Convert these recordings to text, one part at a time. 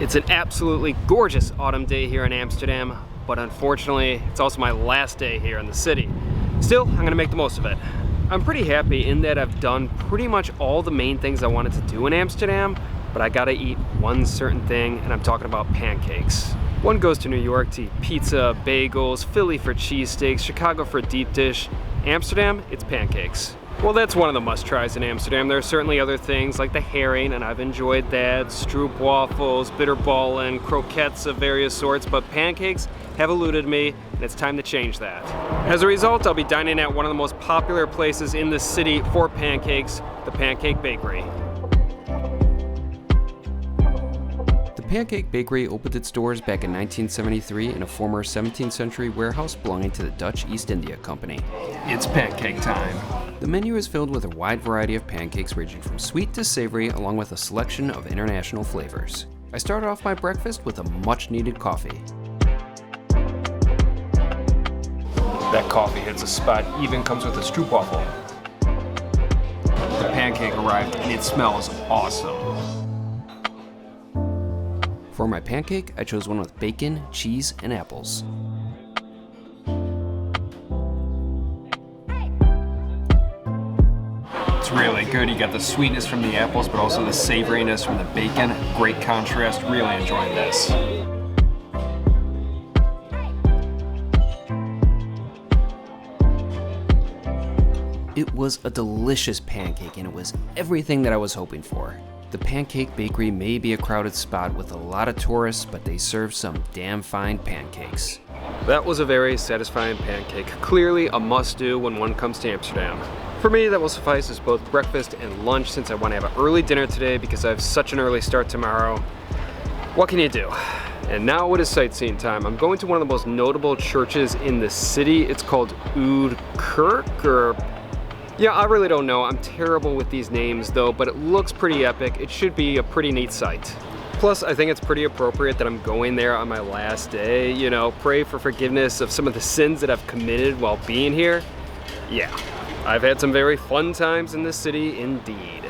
It's an absolutely gorgeous autumn day here in Amsterdam, but unfortunately, it's also my last day here in the city. Still, I'm gonna make the most of it. I'm pretty happy in that I've done pretty much all the main things I wanted to do in Amsterdam, but I gotta eat one certain thing, and I'm talking about pancakes. One goes to New York to eat pizza, bagels, Philly for cheesesteaks, Chicago for deep dish. Amsterdam, it's pancakes. Well, that's one of the must-tries in Amsterdam. There are certainly other things like the herring, and I've enjoyed that, stroopwafels, bitterballen, croquettes of various sorts, but pancakes have eluded me, and it's time to change that. As a result, I'll be dining at one of the most popular places in the city for pancakes, the Pancake Bakery. The Pancake Bakery opened its doors back in 1973 in a former 17th century warehouse belonging to the Dutch East India Company. It's pancake time. The menu is filled with a wide variety of pancakes ranging from sweet to savory, along with a selection of international flavors. I started off my breakfast with a much-needed coffee. That coffee hits a spot, even comes with a stroopwafel. The pancake arrived and it smells awesome. For my pancake, I chose one with bacon, cheese, and apples. It's really good. You got the sweetness from the apples, but also the savoriness from the bacon. Great contrast. Really enjoying this. It was a delicious pancake, and it was everything that I was hoping for. The Pancake Bakery may be a crowded spot with a lot of tourists, but they serve some damn fine pancakes. That was a very satisfying pancake. Clearly a must-do when one comes to Amsterdam. For me, that will suffice as both breakfast and lunch since I want to have an early dinner today because I have such an early start tomorrow. What can you do? And now it is sightseeing time. I'm going to one of the most notable churches in the city. It's called Oude Kerk, or yeah, I really don't know. I'm terrible with these names though, but it looks pretty epic. It should be a pretty neat sight. Plus, I think it's pretty appropriate that I'm going there on my last day. You know, pray for forgiveness of some of the sins that I've committed while being here. Yeah, I've had some very fun times in this city indeed.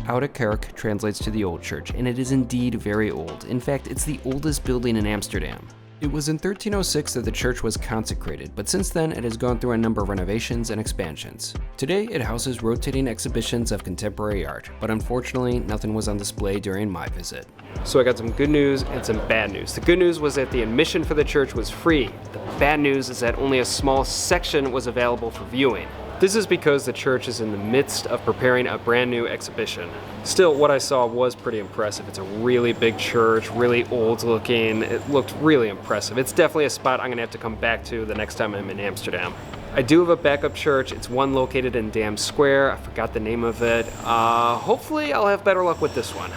Oude Kerk translates to the Old Church, and it is indeed very old. In fact, it's the oldest building in Amsterdam. It was in 1306 that the church was consecrated, but since then it has gone through a number of renovations and expansions. Today it houses rotating exhibitions of contemporary art, but unfortunately nothing was on display during my visit. So I got some good news and some bad news. The good news was that the admission for the church was free. The bad news is that only a small section was available for viewing. This is because the church is in the midst of preparing a brand new exhibition. Still, what I saw was pretty impressive. It's a really big church, really old looking. It looked really impressive. It's definitely a spot I'm gonna have to come back to the next time I'm in Amsterdam. I do have a backup church. It's one located in Dam Square. I forgot the name of it. Hopefully I'll have better luck with this one.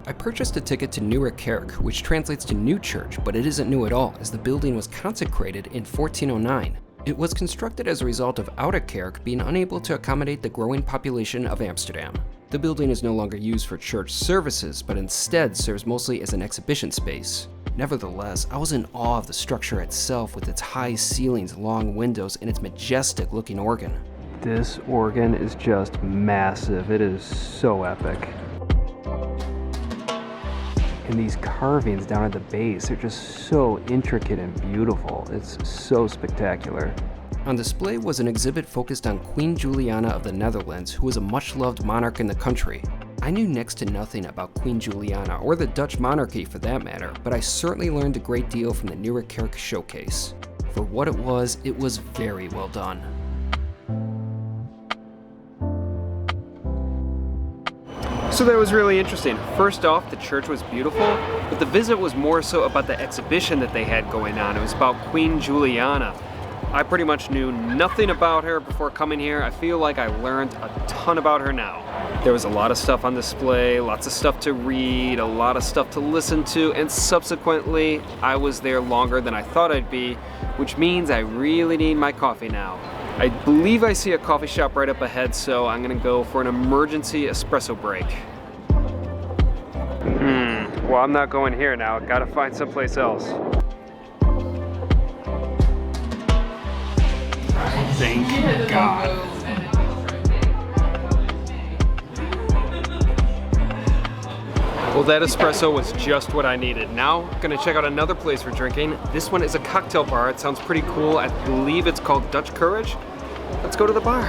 I purchased a ticket to Nieuwe Kerk, which translates to New Church, but it isn't new at all, as the building was consecrated in 1409. It was constructed as a result of Oude Kerk being unable to accommodate the growing population of Amsterdam. The building is no longer used for church services, but instead serves mostly as an exhibition space. Nevertheless, I was in awe of the structure itself with its high ceilings, long windows, and its majestic looking organ. This organ is just massive. It is so epic. And these carvings down at the base are just so intricate and beautiful. It's so spectacular. On display was an exhibit focused on Queen Juliana of the Netherlands, who was a much-loved monarch in the country. I knew next to nothing about Queen Juliana, or the Dutch monarchy for that matter, but I certainly learned a great deal from the Nieuwe Kerk showcase. For what it was very well done. So that was really interesting. First off, the church was beautiful, but the visit was more so about the exhibition that they had going on. It was about Queen Juliana. I pretty much knew nothing about her before coming here. I feel like I learned a ton about her now. There was a lot of stuff on display, lots of stuff to read, a lot of stuff to listen to, and subsequently, I was there longer than I thought I'd be, which means I really need my coffee now. I believe I see a coffee shop right up ahead, so I'm gonna go for an emergency espresso break. Well, I'm not going here now. Gotta find someplace else. Thank God. Well, that espresso was just what I needed. Now, gonna check out another place for drinking. This one is a cocktail bar. It sounds pretty cool. I believe it's called Dutch Courage. Let's go to the bar.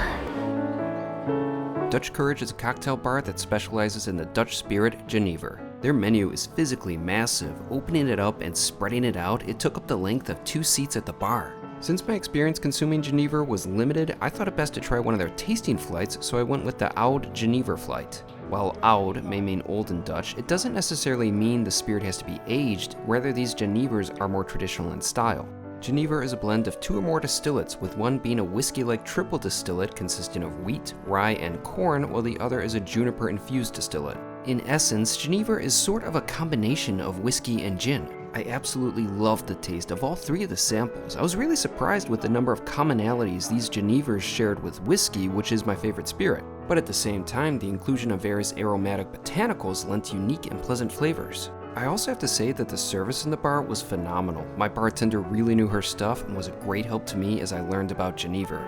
Dutch Courage is a cocktail bar that specializes in the Dutch spirit, Genever. Their menu is physically massive. Opening it up and spreading it out, it took up the length of 2 seats at the bar. Since my experience consuming Genever was limited, I thought it best to try one of their tasting flights, so I went with the Oude Genever flight. While oud may mean old in Dutch, it doesn't necessarily mean the spirit has to be aged, rather these Genevers are more traditional in style. Genever is a blend of 2 or more distillates, with one being a whiskey-like triple distillate consisting of wheat, rye, and corn, while the other is a juniper-infused distillate. In essence, Genever is sort of a combination of whiskey and gin. I absolutely loved the taste of all 3 of the samples. I was really surprised with the number of commonalities these Genevers shared with whiskey, which is my favorite spirit. But at the same time, the inclusion of various aromatic botanicals lent unique and pleasant flavors. I also have to say that the service in the bar was phenomenal. My bartender really knew her stuff and was a great help to me as I learned about Genever.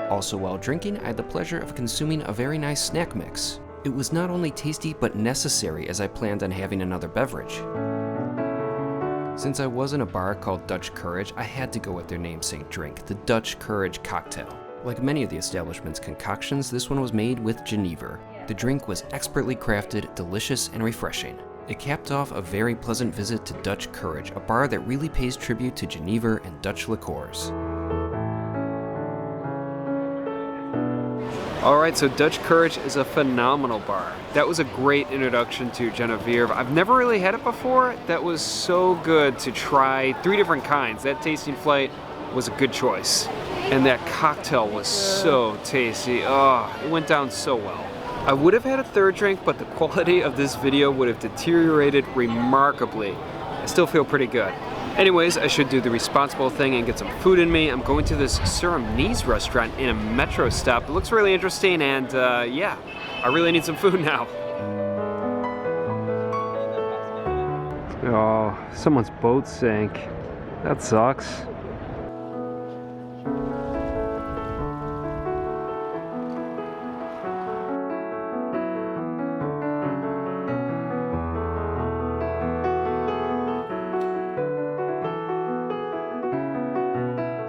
Also, while drinking, I had the pleasure of consuming a very nice snack mix. It was not only tasty but necessary, as I planned on having another beverage. Since I was in a bar called Dutch Courage, I had to go with their namesake drink, the Dutch Courage cocktail. Like many of the establishment's concoctions, this one was made with Genever. The drink was expertly crafted, delicious, and refreshing. It capped off a very pleasant visit to Dutch Courage, a bar that really pays tribute to Genever and Dutch liqueurs. Alright, so Dutch Courage is a phenomenal bar. That was a great introduction to Jenever. I've never really had it before. That was so good to try 3 different kinds. That tasting flight was a good choice. And that cocktail was so tasty. Oh, it went down so well. I would have had a 3rd drink, but the quality of this video would have deteriorated remarkably. I still feel pretty good. Anyways, I should do the responsible thing and get some food in me. I'm going to this Surinamese restaurant in a metro stop. It looks really interesting, and yeah, I really need some food now. Oh, someone's boat sank. That sucks.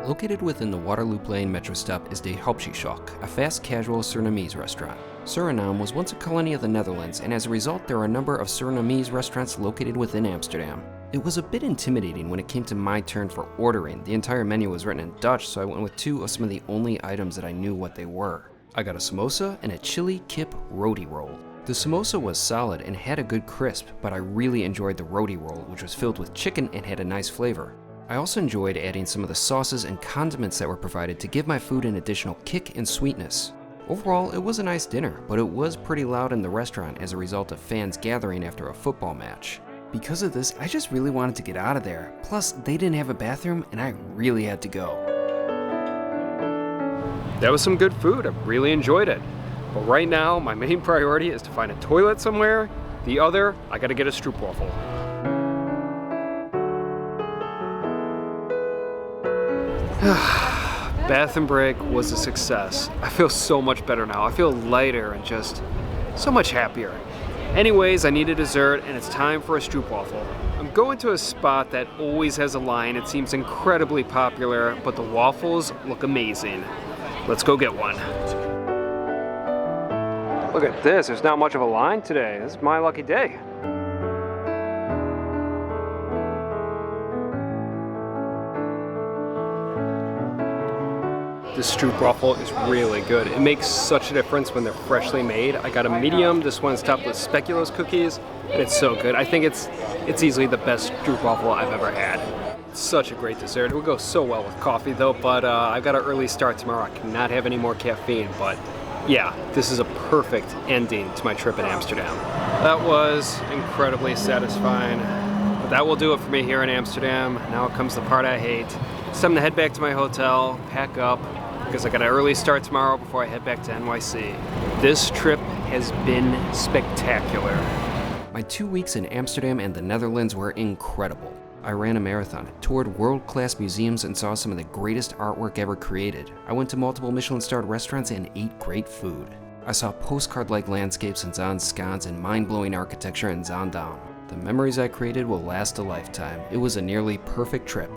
Located within the Waterlooplein metro stop is the Hapjeshoek, a fast casual Surinamese restaurant. Suriname was once a colony of the Netherlands, and as a result there are a number of Surinamese restaurants located within Amsterdam. It was a bit intimidating when it came to my turn for ordering. The entire menu was written in Dutch, so I went with 2 of some of the only items that I knew what they were. I got a samosa and a chili kip roti roll. The samosa was solid and had a good crisp, but I really enjoyed the roti roll, which was filled with chicken and had a nice flavor. I also enjoyed adding some of the sauces and condiments that were provided to give my food an additional kick and sweetness. Overall, it was a nice dinner, but it was pretty loud in the restaurant as a result of fans gathering after a football match. Because of this, I just really wanted to get out of there. Plus, they didn't have a bathroom and I really had to go. That was some good food. I really enjoyed it. But right now, my main priority is to find a toilet somewhere. The other, I gotta get a stroopwafel. Bath and break was a success. I feel so much better now. I feel lighter and just so much happier. Anyways, I need a dessert and it's time for a stroopwafel. I'm going to a spot that always has a line. It seems incredibly popular, but the waffles look amazing. Let's go get one. Look at this, there's not much of a line today. This is my lucky day. This stroopwafel is really good. It makes such a difference when they're freshly made. I got a medium. This one's topped with speculoos cookies, and it's so good. I think it's easily the best stroopwafel I've ever had. It's such a great dessert. It would go so well with coffee though, but I've got an early start tomorrow. I cannot have any more caffeine, but yeah, this is a perfect ending to my trip in Amsterdam. That was incredibly satisfying. But that will do it for me here in Amsterdam. Now comes the part I hate. It's time to head back to my hotel, pack up, because I got an early start tomorrow before I head back to NYC. This trip has been spectacular. My 2 weeks in Amsterdam and the Netherlands were incredible. I ran a marathon, toured world-class museums, and saw some of the greatest artwork ever created. I went to multiple Michelin-starred restaurants and ate great food. I saw postcard-like landscapes in Zaanskans and mind-blowing architecture in Zaandam. The memories I created will last a lifetime. It was a nearly perfect trip.